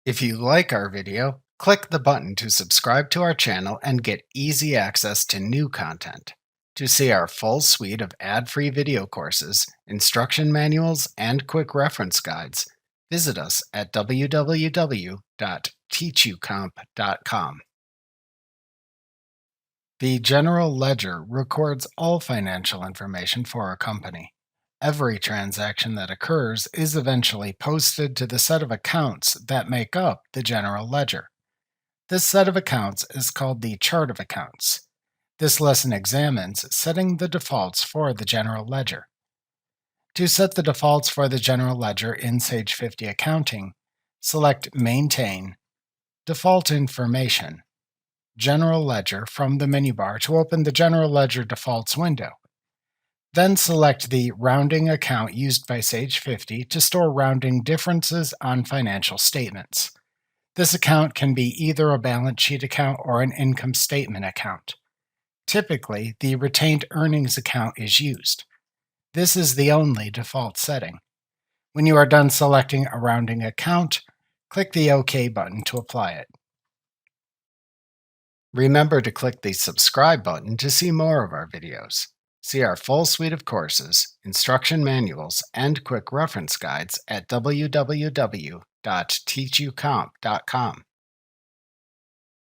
If you like our video, click the button to subscribe to our channel and get easy access to new content. To see our full suite of ad-free video courses, instruction manuals, and quick reference guides, visit us at www.teachucomp.com. The General Ledger records all financial information for a company. Every transaction that occurs is eventually posted to the set of accounts that make up the General Ledger. This set of accounts is called the Chart of Accounts. This lesson examines setting the defaults for the General Ledger. To set the defaults for the General Ledger in Sage 50 Accounting, select Maintain, Default Information, General Ledger from the menu bar to open the General Ledger Defaults window. Then select the rounding account used by Sage 50 to store rounding differences on financial statements. This account can be either a balance sheet account or an income statement account. Typically, the retained earnings account is used. This is the only default setting. When you are done selecting a rounding account, click the OK button to apply it. Remember to click the subscribe button to see more of our videos. See our full suite of courses, instruction manuals, and quick reference guides at www.teachucomp.com.